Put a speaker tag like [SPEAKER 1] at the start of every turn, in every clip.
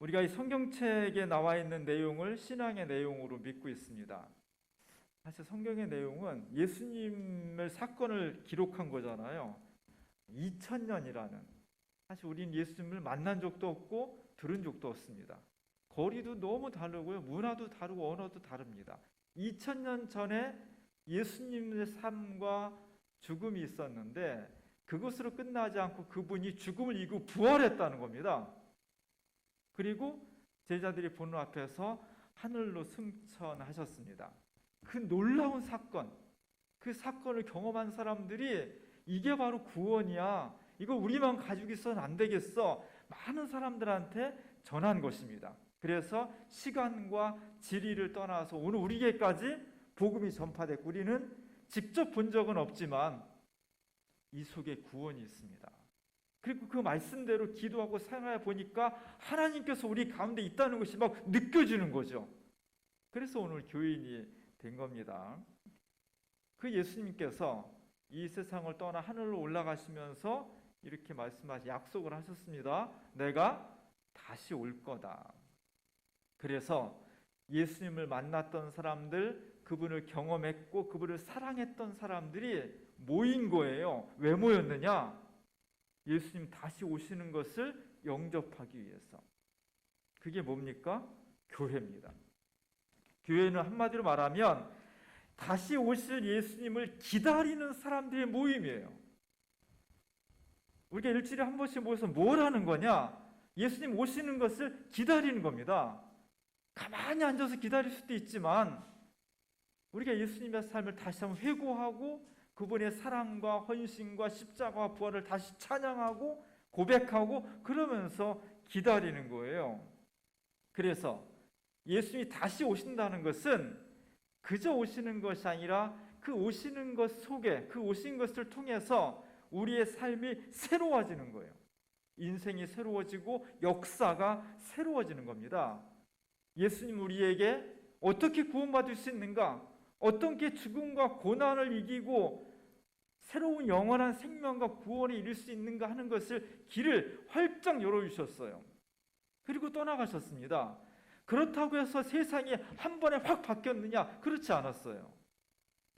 [SPEAKER 1] 우리가 이 성경책에 나와 있는 내용을 신앙의 내용으로 믿고 있습니다. 사실 성경의 내용은 예수님의 사건을 기록한 거잖아요. 2000년이라는. 사실 우리는 예수님을 만난 적도 없고 들은 적도 없습니다. 거리도 너무 다르고요. 문화도 다르고 언어도 다릅니다. 2000년 전에 예수님의 삶과 죽음이 있었는데 그것으로 끝나지 않고 그분이 죽음을 이기고 부활했다는 겁니다. 그리고 제자들이 보는 앞에서 하늘로 승천하셨습니다. 그 놀라운 사건, 그 사건을 경험한 사람들이 이게 바로 구원이야. 이거 우리만 가지고 있어서는 안 되겠어. 많은 사람들한테 전한 것입니다. 그래서 시간과 지리를 떠나서 오늘 우리에게까지 복음이 전파됐고 우리는 직접 본 적은 없지만 이 속에 구원이 있습니다. 그리고 그 말씀대로 기도하고 생활해 보니까 하나님께서 우리 가운데 있다는 것이 막 느껴지는 거죠. 그래서 오늘 교인이 된 겁니다. 그 예수님께서 이 세상을 떠나 하늘로 올라가시면서 이렇게 약속을 하셨습니다. 내가 다시 올 거다. 그래서 예수님을 만났던 사람들, 그분을 경험했고 그분을 사랑했던 사람들이 모인 거예요. 왜 모였느냐? 예수님 다시 오시는 것을 영접하기 위해서. 그게 뭡니까? 교회입니다. 교회는 한마디로 말하면 다시 오실 예수님을 기다리는 사람들의 모임이에요. 우리가 일주일에 한 번씩 모여서 뭘 하는 거냐? 예수님 오시는 것을 기다리는 겁니다. 가만히 앉아서 기다릴 수도 있지만 우리가 예수님의 삶을 다시 한번 회고하고 그분의 사랑과 헌신과 십자가와 부활을 다시 찬양하고 고백하고 그러면서 기다리는 거예요. 그래서 예수님이 다시 오신다는 것은 그저 오시는 것이 아니라 그 오시는 것 속에 그 오신 것을 통해서 우리의 삶이 새로워지는 거예요. 인생이 새로워지고 역사가 새로워지는 겁니다. 예수님 우리에게 어떻게 구원받을 수 있는가? 어떻게 죽음과 고난을 이기고 새로운 영원한 생명과 구원을 이룰 수 있는가 하는 것을 길을 활짝 열어주셨어요. 그리고 떠나가셨습니다. 그렇다고 해서 세상이 한 번에 확 바뀌었느냐? 그렇지 않았어요.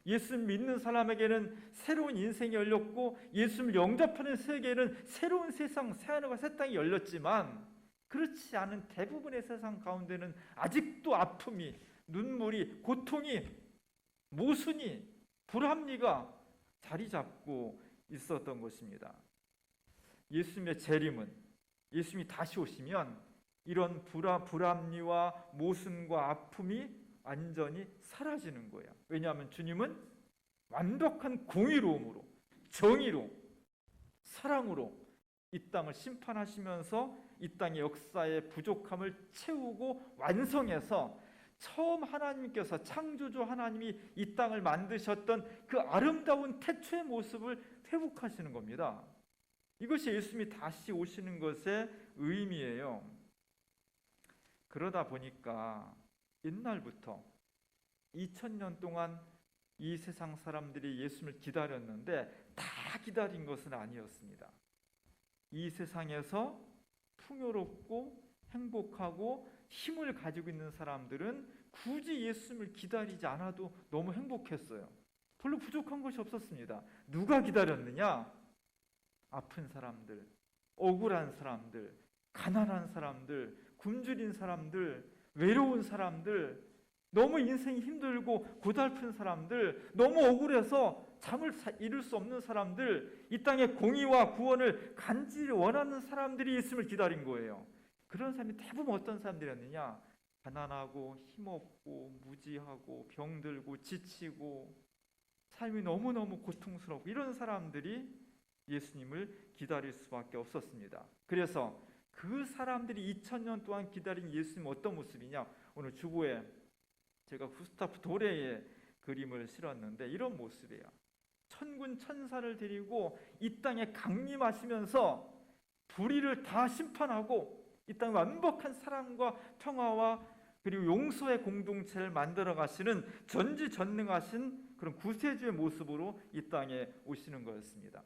[SPEAKER 1] 예수를 믿는 사람에게는 새로운 인생이 열렸고 예수를 영접하는 세계에는 새로운 세상, 새하늘과 새 땅이 열렸지만 그렇지 않은 대부분의 세상 가운데는 아직도 아픔이, 눈물이, 고통이, 모순이, 불합리가 자리 잡고 있었던 것입니다. 예수님의 재림은 예수님이 다시 오시면 이런 불합리와 모순과 아픔이 완전히 사라지는 거예요. 왜냐하면 주님은 완벽한 공의로움으로 정의로 사랑으로 이 땅을 심판하시면서 이 땅의 역사의 부족함을 채우고 완성해서 처음 하나님께서 창조주 하나님이 이 땅을 만드셨던 그 아름다운 태초의 모습을 회복하시는 겁니다. 이것이 예수님이 다시 오시는 것의 의미예요. 그러다 보니까 옛날부터 2000년 동안 이 세상 사람들이 예수님을 기다렸는데 다 기다린 것은 아니었습니다. 이 세상에서 풍요롭고 행복하고 힘을 가지고 있는 사람들은 굳이 예수님을 기다리지 않아도 너무 행복했어요. 별로 부족한 것이 없었습니다. 누가 기다렸느냐? 아픈 사람들, 억울한 사람들, 가난한 사람들, 굶주린 사람들, 외로운 사람들, 너무 인생이 힘들고 고달픈 사람들, 너무 억울해서 잠을 이룰 수 없는 사람들, 이 땅의 공의와 구원을 간절히 원하는 사람들이 예수님을 기다린 거예요. 그런 사람이 대부분 어떤 사람들이었느냐? 가난하고 힘없고 무지하고 병들고 지치고 삶이 너무너무 고통스럽고 이런 사람들이 예수님을 기다릴 수밖에 없었습니다. 그래서 그 사람들이 2000년 동안 기다린 예수님은 어떤 모습이냐? 오늘 주보에 제가 구스타프 도레의 그림을 실었는데 이런 모습이에요. 천군 천사를 데리고 이 땅에 강림하시면서 불의를 다 심판하고 이 땅에 완벽한 사랑과 평화와 그리고 용서의 공동체를 만들어 가시는 전지전능하신 그런 구세주의 모습으로 이 땅에 오시는 거였습니다.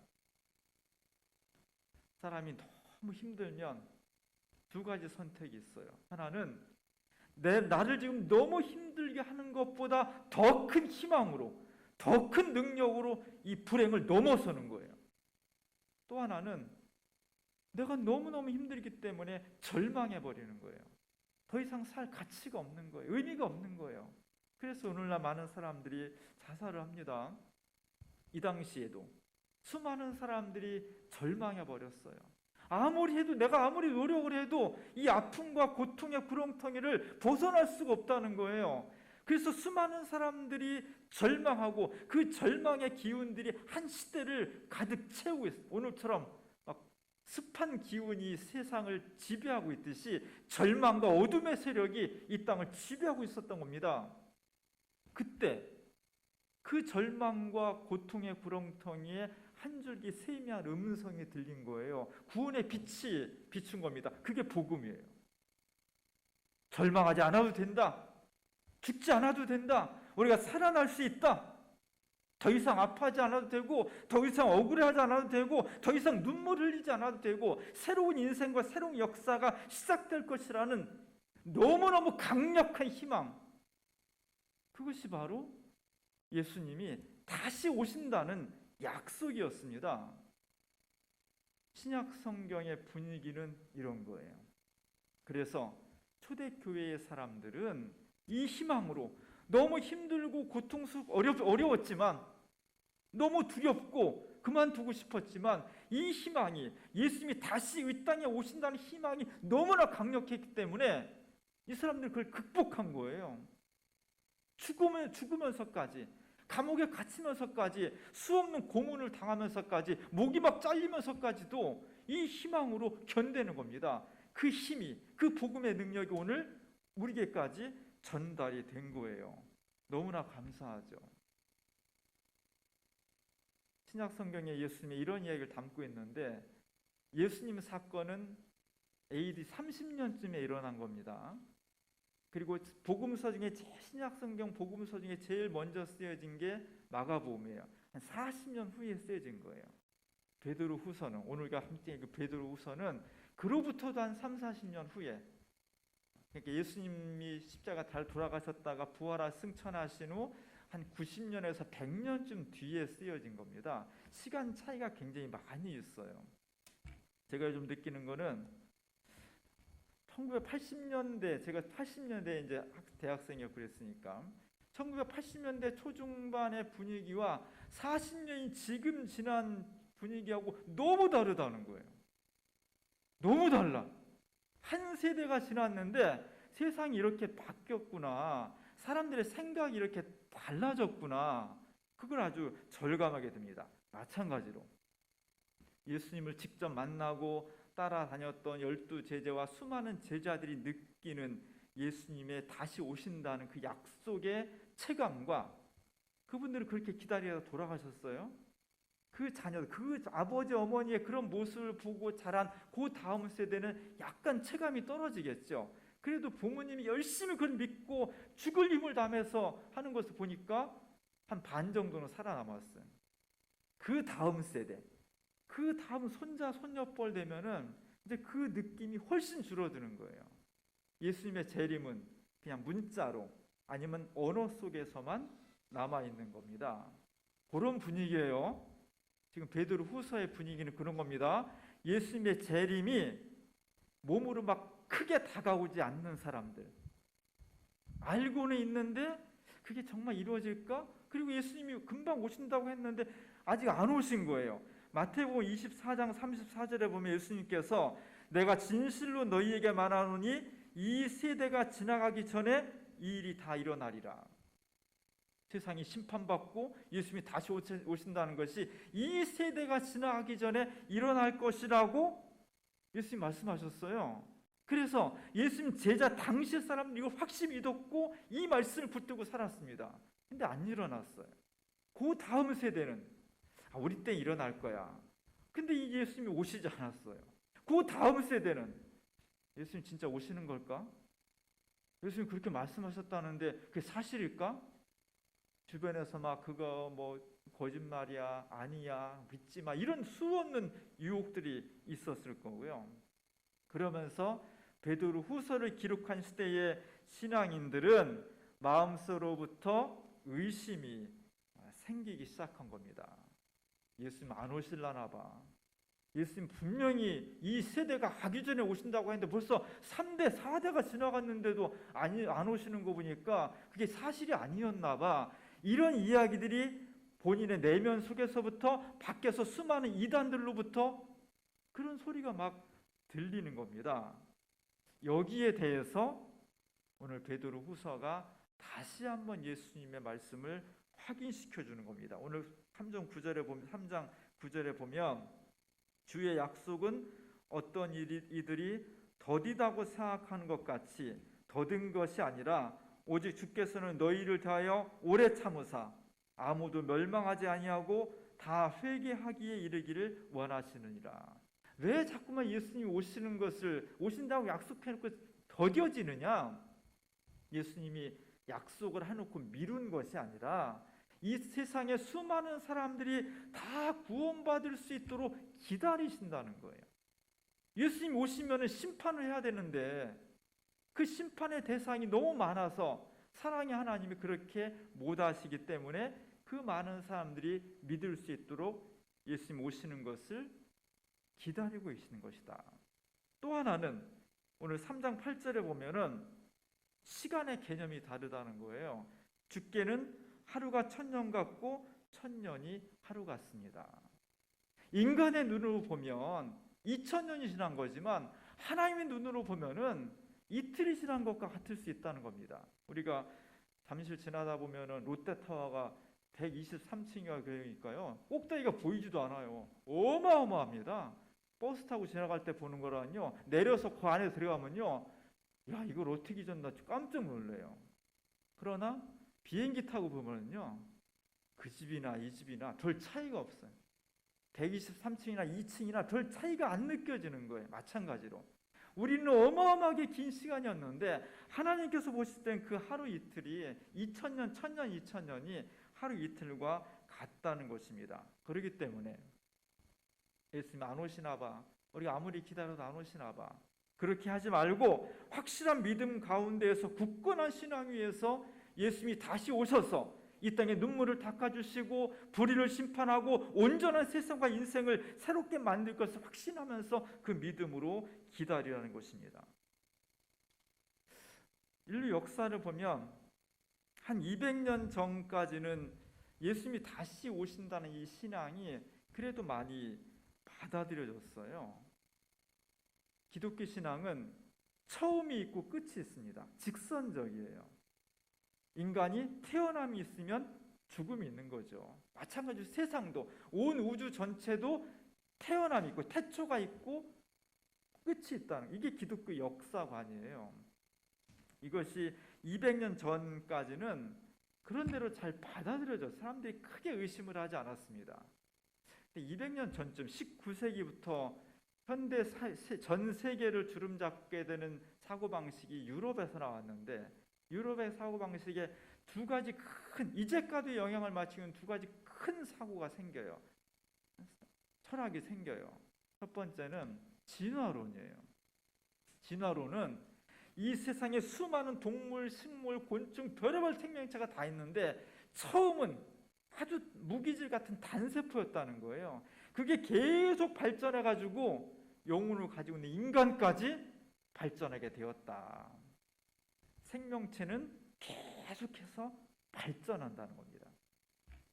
[SPEAKER 1] 사람이 너무 힘들면 두 가지 선택이 있어요. 하나는 나를 지금 너무 힘들게 하는 것보다 더 큰 희망으로, 더 큰 능력으로 이 불행을 넘어서는 거예요. 또 하나는 내가 너무너무 힘들기 때문에 절망해버리는 거예요. 더 이상 살 가치가 없는 거예요. 의미가 없는 거예요. 그래서 오늘날 많은 사람들이 자살을 합니다. 이 당시에도 수많은 사람들이 절망해버렸어요. 내가 아무리 노력을 해도 이 아픔과 고통의 구렁텅이를 벗어날 수가 없다는 거예요. 그래서 수많은 사람들이 절망하고 그 절망의 기운들이 한 시대를 가득 채우고 있어요. 오늘처럼 막 습한 기운이 세상을 지배하고 있듯이 절망과 어둠의 세력이 이 땅을 지배하고 있었던 겁니다. 그때 그 절망과 고통의 구렁텅이에 한 줄기 세미한 음성이 들린 거예요. 구원의 빛이 비춘 겁니다. 그게 복음이에요. 절망하지 않아도 된다. 죽지 않아도 된다. 우리가 살아날 수 있다. 더 이상 아파하지 않아도 되고, 더 이상 억울해하지 않아도 되고, 더 이상 눈물 흘리지 않아도 되고, 새로운 인생과 새로운 역사가 시작될 것이라는 너무너무 강력한 희망. 그것이 바로 예수님이 다시 오신다는 약속이었습니다. 신약 성경의 분위기는 이런 거예요. 그래서 초대교회의 사람들은 이 희망으로 너무 힘들고 어려웠지만, 너무 두렵고 그만두고 싶었지만, 이 희망이, 예수님이 다시 이 땅에 오신다는 희망이 너무나 강력했기 때문에 이 사람들은 그걸 극복한 거예요. 죽으면서까지, 감옥에 갇히면서까지, 수없는 고문을 당하면서까지, 목이 막 잘리면서까지도 이 희망으로 견디는 겁니다. 그 힘이, 그 복음의 능력이 오늘 우리에게까지 전달이 된 거예요. 너무나 감사하죠. 신약 성경에 예수님이 이런 이야기를 담고 있는데, 예수님 사건은 AD 30년쯤에 일어난 겁니다. 그리고 복음서 중에 신약 성경 복음서 중에 제일 먼저 쓰여진 게 마가복음이에요. 한 40년 후에 쓰여진 거예요. 베드로후서는, 오늘과 함께 그 베드로후서는 그로부터도 한 30-40년 후에, 그러니까 예수님이 십자가 달 돌아가셨다가 부활하 승천하신 후 한 90년에서 100년쯤 뒤에 쓰여진 겁니다. 시간 차이가 굉장히 많이 있어요. 제가 좀 느끼는 거는 1980년대, 제가 80년대에 이제 대학생이었고 그랬으니까 1980년대 초중반의 분위기와 40년이 지금 지난 분위기하고 너무 다르다는 거예요. 너무 달라. 한 세대가 지났는데 세상이 이렇게 바뀌었구나. 사람들의 생각이 이렇게 달라졌구나. 그걸 아주 절감하게 됩니다. 마찬가지로 예수님을 직접 만나고 따라다녔던 12 제자와 수많은 제자들이 느끼는 예수님의 다시 오신다는 그 약속의 체감과, 그분들은 그렇게 기다리다 돌아가셨어요. 그 자녀들, 그 아버지 어머니의 그런 모습을 보고 자란 그 다음 세대는 약간 체감이 떨어지겠죠. 그래도 부모님이 열심히 그걸 믿고 죽을 힘을 다해서 하는 것을 보니까 한 반 정도는 살아남았어요. 그 다음 세대, 그 다음 손자 손녀뻘 되면은 이제 그 느낌이 훨씬 줄어드는 거예요. 예수님의 재림은 그냥 문자로 아니면 언어 속에서만 남아 있는 겁니다. 그런 분위기예요. 지금 베드로후서의 분위기는 그런 겁니다. 예수님의 재림이 몸으로 막 크게 다가오지 않는 사람들, 알고는 있는데 그게 정말 이루어질까? 그리고 예수님이 금방 오신다고 했는데 아직 안 오신 거예요. 마태복음 24장 34절에 보면 예수님께서 내가 진실로 너희에게 말하노니 이 세대가 지나가기 전에 이 일이 다 일어나리라. 세상이 심판받고 예수님이 다시 오신다는 것이 이 세대가 지나가기 전에 일어날 것이라고 예수님이 말씀하셨어요. 그래서 예수님 제자 당시 사람들이 이걸 확실히 믿었고 이 말씀을 붙들고 살았습니다. 근데 안 일어났어요. 그 다음 세대는 우리 때 일어날 거야. 근데 이 예수님이 오시지 않았어요. 그 다음 세대는 예수님 진짜 오시는 걸까? 예수님 그렇게 말씀하셨다는데 그게 사실일까? 주변에서 막 그거 뭐 거짓말이야, 아니야, 믿지 마, 이런 수없는 유혹들이 있었을 거고요. 그러면서 베드로 후서를 기록한 시대의 신앙인들은 마음속으로부터 의심이 생기기 시작한 겁니다. 예수님 안 오실라나 봐. 예수님 분명히 이 세대가 가기 전에 오신다고 했는데 벌써 3대, 4대가 지나갔는데도 안 오시는 거 보니까 그게 사실이 아니었나 봐. 이런 이야기들이 본인의 내면 속에서부터 밖에서 수많은 이단들로부터 그런 소리가 막 들리는 겁니다. 여기에 대해서 오늘 베드로 후서가 다시 한번 예수님의 말씀을 확인시켜 주는 겁니다. 오늘 3장 9절에 보면 주의 약속은 어떤 이들이 더디다고 생각하는 것 같이 더딘 것이 아니라 오직 주께서는 너희를 대하여 오래 참으사 아무도 멸망하지 아니하고 다 회개하기에 이르기를 원하시느니라. 왜 자꾸만 예수님이 오신다고 약속해놓고 더뎌지느냐? 예수님이 약속을 해놓고 미룬 것이 아니라 이 세상의 수많은 사람들이 다 구원받을 수 있도록 기다리신다는 거예요. 예수님 오시면 심판을 해야 되는데 그 심판의 대상이 너무 많아서 사랑의 하나님이 그렇게 못하시기 때문에 그 많은 사람들이 믿을 수 있도록 예수님 오시는 것을 기다리고 계시는 것이다. 또 하나는 오늘 3장 8절에 보면은 시간의 개념이 다르다는 거예요. 주께는 하루가 1000년 같고 1000년이 하루 같습니다. 인간의 눈으로 보면 2000년이 지난 거지만 하나님의 눈으로 보면은 이틀이 지난 것과 같을 수 있다는 겁니다. 우리가 잠실 지나다 보면은 롯데타워가 123층이가 그러니까요. 꼭대기가 보이지도 않아요. 어마어마합니다. 버스 타고 지나갈 때 보는 거라는요. 내려서 그 안에 들어가면요. 야, 이걸 어떻게 졌나 깜짝 놀래요. 그러나 비행기 타고 보면요. 그 집이나 이 집이나 별 차이가 없어요. 123층이나 2층이나 별 차이가 안 느껴지는 거예요. 마찬가지로. 우리는 어마어마하게 긴 시간이었는데 하나님께서 보실 땐 그 하루 이틀이 2000년, 1000년, 2000년이 하루 이틀과 같다는 것입니다. 그렇기 때문에 예수님 안 오시나 봐. 우리가 아무리 기다려도 안 오시나 봐. 그렇게 하지 말고 확실한 믿음 가운데에서 굳건한 신앙 위에서 예수님이 다시 오셔서 이 땅에 눈물을 닦아주시고 불의를 심판하고 온전한 세상과 인생을 새롭게 만들 것을 확신하면서 그 믿음으로 기다리라는 것입니다. 인류 역사를 보면 한 200년 전까지는 예수님이 다시 오신다는 이 신앙이 그래도 많이 받아들여졌어요. 기독교 신앙은 처음이 있고 끝이 있습니다. 직선적이에요. 인간이 태어남이 있으면 죽음이 있는 거죠. 마찬가지로 세상도 온 우주 전체도 태어남이 있고 태초가 있고 끝이 있다는 이게 기독교 역사관이에요. 이것이 200년 전까지는 그런 대로 잘 받아들여져 사람들이 크게 의심을 하지 않았습니다. 200년 전쯤 19세기부터 현대 전 세계를 주름잡게 되는 사고방식이 유럽에서 나왔는데 유럽의 사고방식에 두 가지 이제까지 영향을 미치는 두 가지 큰 사고가 생겨요. 철학이 생겨요. 첫 번째는 진화론이에요. 진화론은 이 세상에 수많은 동물, 식물, 곤충, 별의별 생명체가 다 있는데 처음은 아주 무기질 같은 단세포였다는 거예요. 그게 계속 발전해가지고 영혼을 가지고 있는 인간까지 발전하게 되었다. 생명체는 계속해서 발전한다는 겁니다.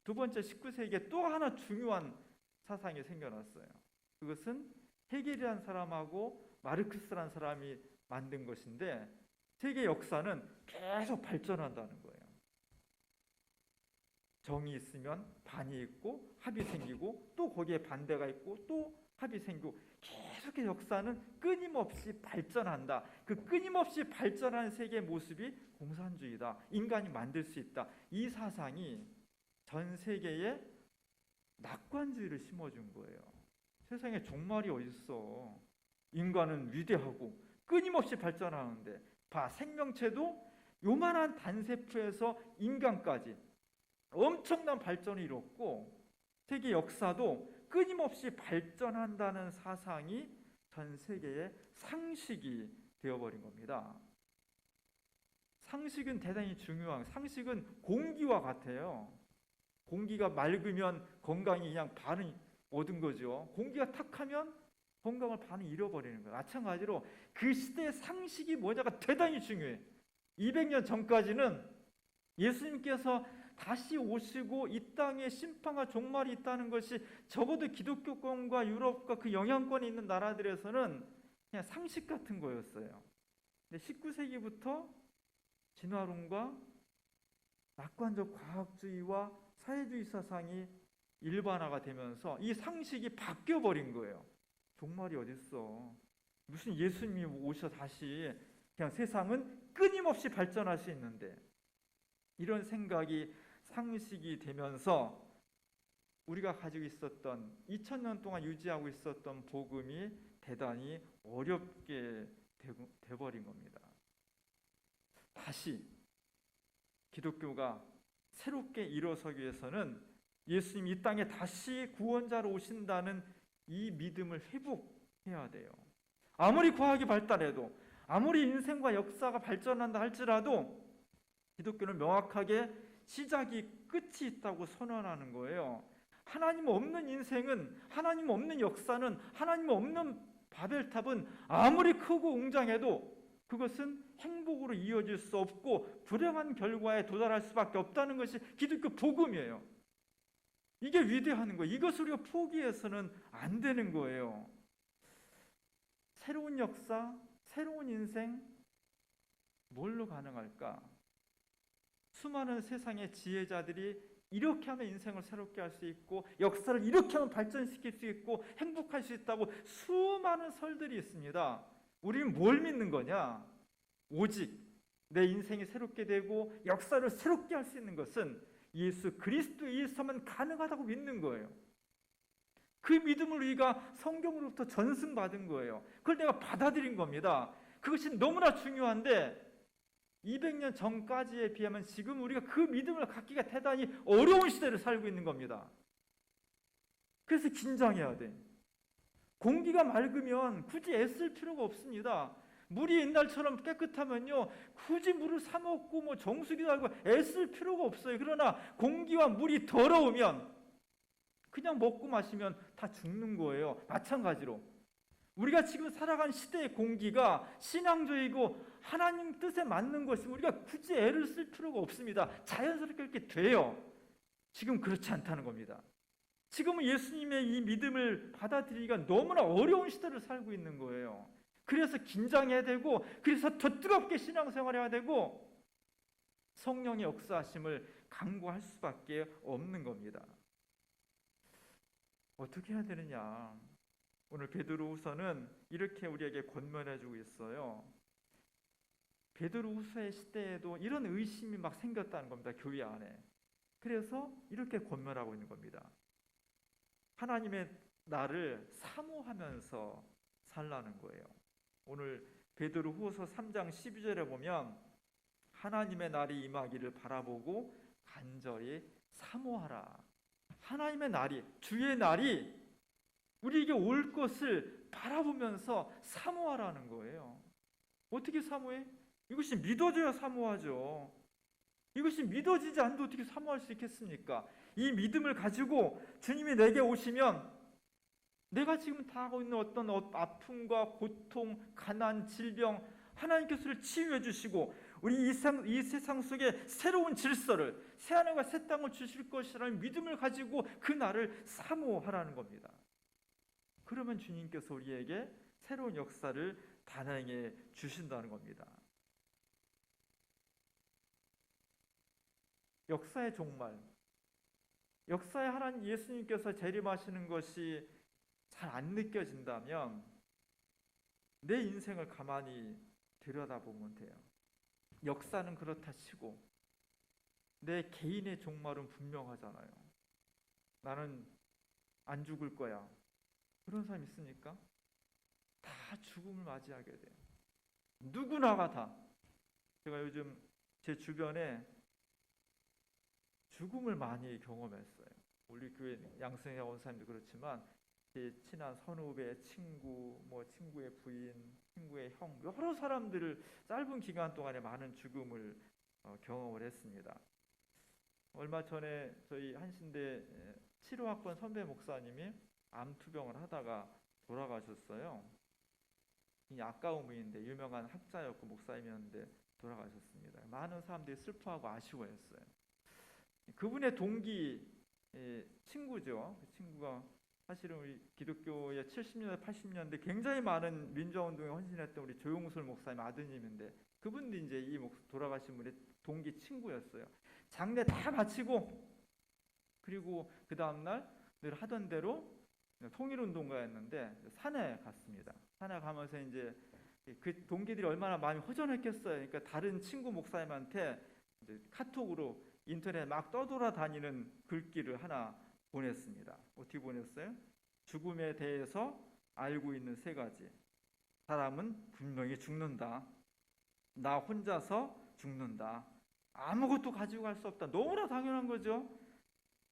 [SPEAKER 1] 두 번째 19세기에 또 하나 중요한 사상이 생겨났어요. 그것은 헤겔이라는 사람하고 마르크스라는 사람이 만든 것인데 세계 역사는 계속 발전한다는 거예요. 정이 있으면 반이 있고 합이 생기고 또 거기에 반대가 있고 또 합이 생기고 계속 역사는 끊임없이 발전한다. 그 끊임없이 발전하는 세계의 모습이 공산주의다. 인간이 만들 수 있다. 이 사상이 전 세계에 낙관주의를 심어준 거예요. 세상에 종말이 어딨어. 인간은 위대하고 끊임없이 발전하는데 생명체도 요만한 단세포에서 인간까지 엄청난 발전을 이뤘고 세계 역사도 끊임없이 발전한다는 사상이 전 세계의 상식이 되어버린 겁니다. 상식은 대단히 중요한, 상식은 공기와 같아요. 공기가 맑으면 건강이 그냥 반은 얻은 거죠. 공기가 탁하면 건강을 반은 잃어버리는 거예요. 마찬가지로 그 시대의 상식이 뭐냐가 대단히 중요해. 200년 전까지는 예수님께서 다시 오시고 이 땅에 심판과 종말이 있다는 것이 적어도 기독교권과 유럽과 그 영향권에 있는 나라들에서는 그냥 상식 같은 거였어요. 근데 19세기부터 진화론과 낙관적 과학주의와 사회주의 사상이 일반화가 되면서 이 상식이 바뀌어버린 거예요. 종말이 어딨어. 무슨 예수님이 오셔 다시 그냥 세상은 끊임없이 발전할 수 있는데, 이런 생각이 상식이 되면서 우리가 가지고 있었던 2000년 동안 유지하고 있었던 복음이 대단히 어렵게 돼버린 겁니다. 다시 기독교가 새롭게 일어서기 위해서는 예수님이 이 땅에 다시 구원자로 오신다는 이 믿음을 회복해야 돼요. 아무리 과학이 발달해도, 아무리 인생과 역사가 발전한다 할지라도 기독교는 명확하게 시작이 끝이 있다고 선언하는 거예요. 하나님 없는 인생은, 하나님 없는 역사는, 하나님 없는 바벨탑은 아무리 크고 웅장해도 그것은 행복으로 이어질 수 없고 불행한 결과에 도달할 수밖에 없다는 것이 기독교 복음이에요. 이게 위대한 거예요. 이것을 우리가 포기해서는 안 되는 거예요. 새로운 역사, 새로운 인생, 뭘로 가능할까? 수많은 세상의 지혜자들이 이렇게 하면 인생을 새롭게 할 수 있고 역사를 이렇게 하면 발전시킬 수 있고 행복할 수 있다고 수많은 설들이 있습니다. 우리는 뭘 믿는 거냐? 오직 내 인생이 새롭게 되고 역사를 새롭게 할 수 있는 것은 예수 그리스도에 의해서만 가능하다고 믿는 거예요. 그 믿음을 우리가 성경으로부터 전승받은 거예요. 그걸 내가 받아들인 겁니다. 그것이 너무나 중요한데 200년 전까지에 비하면 지금 우리가 그 믿음을 갖기가 대단히 어려운 시대를 살고 있는 겁니다. 그래서 긴장해야 돼. 공기가 맑으면 굳이 애쓸 필요가 없습니다. 물이 옛날처럼 깨끗하면요 굳이 물을 사 먹고 뭐 정수기도 알고 애쓸 필요가 없어요. 그러나 공기와 물이 더러우면 그냥 먹고 마시면 다 죽는 거예요. 마찬가지로 우리가 지금 살아가는 시대의 공기가 신앙적이고 하나님 뜻에 맞는 것이면 우리가 굳이 애를 쓸 필요가 없습니다. 자연스럽게 이렇게 돼요. 지금 그렇지 않다는 겁니다. 지금은 예수님의 이 믿음을 받아들이기가 너무나 어려운 시대를 살고 있는 거예요. 그래서 긴장해야 되고, 그래서 더 뜨겁게 신앙생활을 해야 되고, 성령의 역사하심을 간구할 수밖에 없는 겁니다. 어떻게 해야 되느냐? 오늘 베드로후서는 이렇게 우리에게 권면해주고 있어요. 베드로후서의 시대에도 이런 의심이 막 생겼다는 겁니다. 교회 안에. 그래서 이렇게 권면하고 있는 겁니다. 하나님의 나를 사모하면서 살라는 거예요. 오늘 베드로후서 3장 12절에 보면 하나님의 날이 임하기를 바라보고 간절히 사모하라. 하나님의 날이, 주의 날이 우리에게 올 것을 바라보면서 사모하라는 거예요. 어떻게 사모해? 이것이 믿어져야 사모하죠. 이것이 믿어지지 않는데 어떻게 사모할 수 있겠습니까? 이 믿음을 가지고 주님이 내게 오시면 내가 지금 당하고 있는 어떤 아픔과 고통, 가난, 질병, 하나님께서 치유해 주시고 우리 이 세상 속에 새로운 질서를, 새하늘과 새 땅을 주실 것이라는 믿음을 가지고 그 날을 사모하라는 겁니다. 그러면 주님께서 우리에게 새로운 역사를 단행해 주신다는 겁니다. 역사의 종말, 역사의 하나님 예수님께서 재림하시는 것이 잘 안 느껴진다면 내 인생을 가만히 들여다보면 돼요. 역사는 그렇다 치고 내 개인의 종말은 분명하잖아요. 나는 안 죽을 거야. 그런 사람 있습니까? 다 죽음을 맞이하게 돼요. 누구나가 다. 제가 요즘 제 주변에 죽음을 많이 경험했어요. 우리 교회 양성에 온 사람도 그렇지만 제 친한 선후배, 친구, 뭐 친구의 부인, 친구의 형, 여러 사람들을 짧은 기간 동안에 많은 죽음을 경험을 했습니다. 얼마 전에 저희 한신대 치료학번 선배 목사님이 암 투병을 하다가 돌아가셨어요. 이 아까운 분인데 유명한 학자였고 목사님이었는데 돌아가셨습니다. 많은 사람들이 슬퍼하고 아쉬워했어요. 그분의 동기 친구죠. 그 친구가 사실은 우리 기독교의 70년대, 80년대 굉장히 많은 민주화운동에 헌신했던 우리 조용술 목사님 아드님인데 그분도 이제 이 돌아가신 분의 동기 친구였어요. 장례 다 마치고 그리고 그 다음날 늘 하던 대로 통일운동가였는데 산에 갔습니다. 산에 가면서 이제 그 동기들이 얼마나 마음이 허전했겠어요. 그러니까 다른 친구 목사님한테 이제 카톡으로 인터넷 막 떠돌아다니는 글귀를 하나 보냈습니다. 어떻게 보냈어요? 죽음에 대해서 알고 있는 세 가지. 사람은 분명히 죽는다. 나 혼자서 죽는다. 아무것도 가지고 갈 수 없다. 너무나 당연한 거죠.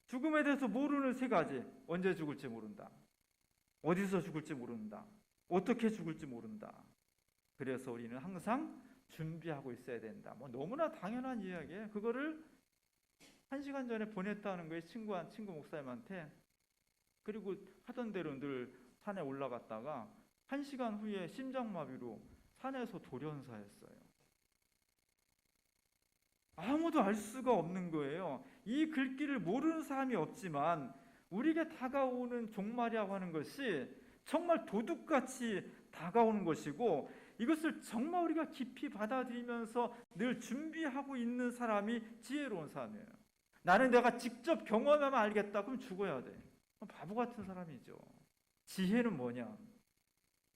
[SPEAKER 1] 죽음에 대해서 모르는 세 가지. 언제 죽을지 모른다. 어디서 죽을지 모른다. 어떻게 죽을지 모른다. 그래서 우리는 항상 준비하고 있어야 된다. 뭐 너무나 당연한 이야기예요. 그거를 1시간 전에 보냈다는 거예요. 친구 목사님한테. 그리고 하던 대로 늘 산에 올라갔다가 1시간 후에 심장마비로 산에서 돌연사했어요. 아무도 알 수가 없는 거예요. 이 글귀를 모르는 사람이 없지만 우리에게 다가오는 종말이라고 하는 것이 정말 도둑같이 다가오는 것이고 이것을 정말 우리가 깊이 받아들이면서 늘 준비하고 있는 사람이 지혜로운 사람이에요. 나는 내가 직접 경험하면 알겠다. 그럼 죽어야 돼. 바보 같은 사람이죠. 지혜는 뭐냐?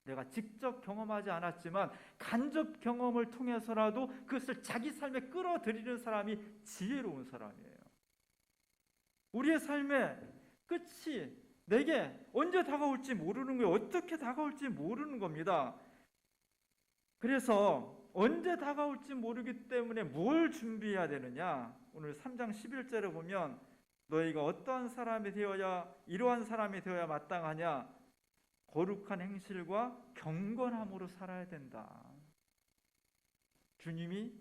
[SPEAKER 1] 내가 직접 경험하지 않았지만 간접 경험을 통해서라도 그것을 자기 삶에 끌어들이는 사람이 지혜로운 사람이에요. 우리의 삶의 끝이 내게 언제 다가올지 모르는 거예요. 어떻게 다가올지 모르는 겁니다. 그래서 언제 다가올지 모르기 때문에 뭘 준비해야 되느냐? 오늘 3장 11절에 보면 너희가 어떠한 사람이 되어야 이러한 사람이 되어야 마땅하냐? 거룩한 행실과 경건함으로 살아야 된다. 주님이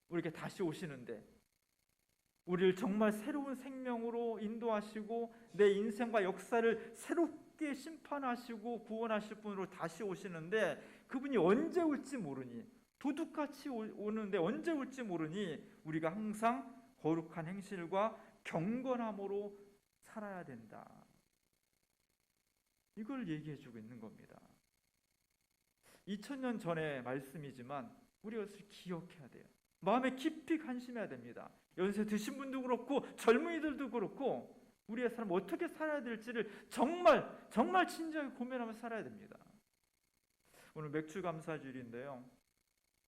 [SPEAKER 1] 우리에게 다시 오시는데 우리를 정말 새로운 생명으로 인도하시고 내 인생과 역사를 새롭게 심판하시고 구원하실 분으로 다시 오시는데 그분이 언제 올지 모르니 도둑같이 오는데 언제 올지 모르니 우리가 항상 거룩한 행실과 경건함으로 살아야 된다. 이걸 얘기해주고 있는 겁니다. 2000년 전의 말씀이지만 우리가 이것을 기억해야 돼요. 마음에 깊이 간심해야 됩니다. 연세 드신 분도 그렇고 젊은이들도 그렇고 우리의 삶 어떻게 살아야 될지를 정말 진지하게 고민하면서 살아야 됩니다. 오늘 맥주감사주일인데요.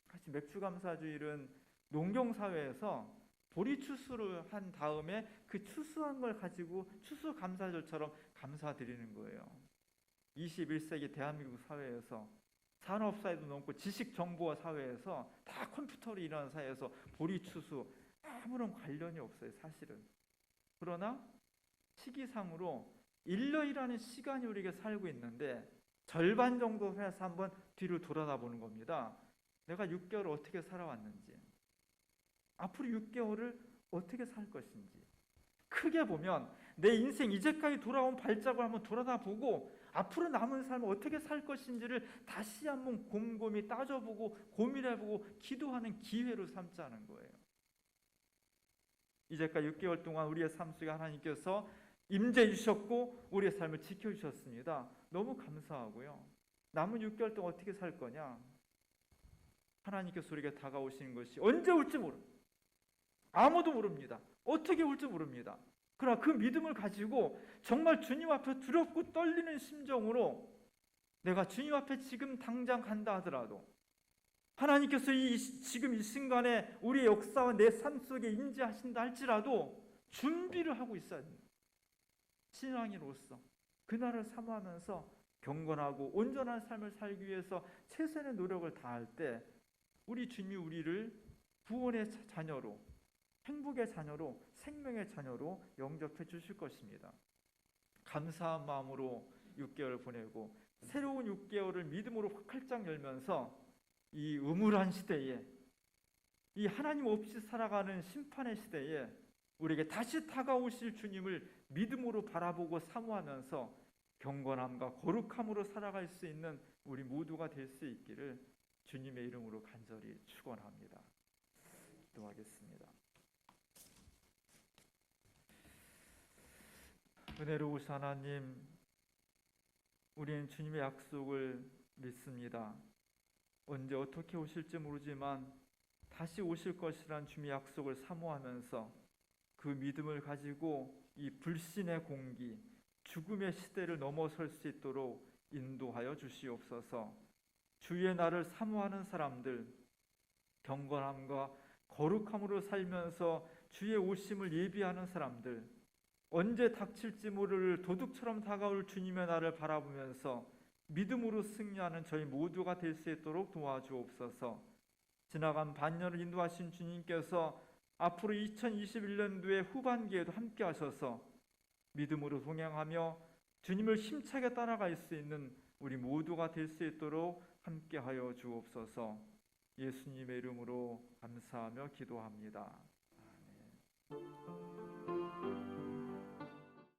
[SPEAKER 1] 사실 맥주감사주일은 농경사회에서 보리 추수를 한 다음에 그 추수한 걸 가지고 추수감사절처럼 감사드리는 거예요. 21세기 대한민국 사회에서 산업사회도 넘고 지식정보화 사회에서 다 컴퓨터로 일하는 사회에서 보리 추수 아무런 관련이 없어요, 사실은. 그러나 시기상으로 일년이라는 시간이 우리에게 살고 있는데 절반 정도 해서 한번 뒤를 돌아다 보는 겁니다. 내가 6개월을 어떻게 살아왔는지, 앞으로 6개월을 어떻게 살 것인지, 크게 보면 내 인생 이제까지 돌아온 발자국을 한번 돌아다 보고 앞으로 남은 삶을 어떻게 살 것인지를 다시 한번 곰곰이 따져보고 고민해보고 기도하는 기회로 삼자는 거예요. 이제까지 6개월 동안 우리의 삶 속에 하나님께서 임재해 주셨고 우리의 삶을 지켜주셨습니다. 너무 감사하고요. 남은 6개월 동안 어떻게 살 거냐? 하나님께서 우리에게 다가오시는 것이 언제 올지 모릅니다. 아무도 모릅니다. 어떻게 올지 모릅니다. 그러나 그 믿음을 가지고 정말 주님 앞에 두렵고 떨리는 심정으로 내가 주님 앞에 지금 당장 간다 하더라도 하나님께서 지금 이 순간에 우리의 역사와 내 삶 속에 임재하신다 할지라도 준비를 하고 있어야 됩니다. 신앙인으로서 그날을 사모하면서 경건하고 온전한 삶을 살기 위해서 최선의 노력을 다할 때 우리 주님이 우리를 구원의 자녀로, 행복의 자녀로, 생명의 자녀로 영접해 주실 것입니다. 감사한 마음으로 6개월 보내고 새로운 6개월을 믿음으로 활짝 열면서 이 음울한 시대에, 이 하나님 없이 살아가는 심판의 시대에 우리에게 다시 다가오실 주님을 믿음으로 바라보고 사모하면서 경건함과 거룩함으로 살아갈 수 있는 우리 모두가 될 수 있기를 주님의 이름으로 간절히 축원합니다. 기도하겠습니다. 은혜로우신 하나님, 우리는 주님의 약속을 믿습니다. 언제 어떻게 오실지 모르지만 다시 오실 것이란 주님의 약속을 사모하면서 그 믿음을 가지고 이 불신의 공기, 죽음의 시대를 넘어설 수 있도록 인도하여 주시옵소서. 주의 날을 사모하는 사람들, 경건함과 거룩함으로 살면서 주의 오심을 예비하는 사람들, 언제 닥칠지 모를 도둑처럼 다가올 주님의 날을 바라보면서 믿음으로 승리하는 저희 모두가 될 수 있도록 도와주옵소서. 지나간 반년을 인도하신 주님께서 앞으로 2021년도의 후반기에도 함께 하셔서 믿음으로 동행하며 주님을 힘차게 따라갈 수 있는 우리 모두가 될 수 있도록 함께하여 주옵소서. 예수님의 이름으로 감사하며 기도합니다. 아멘.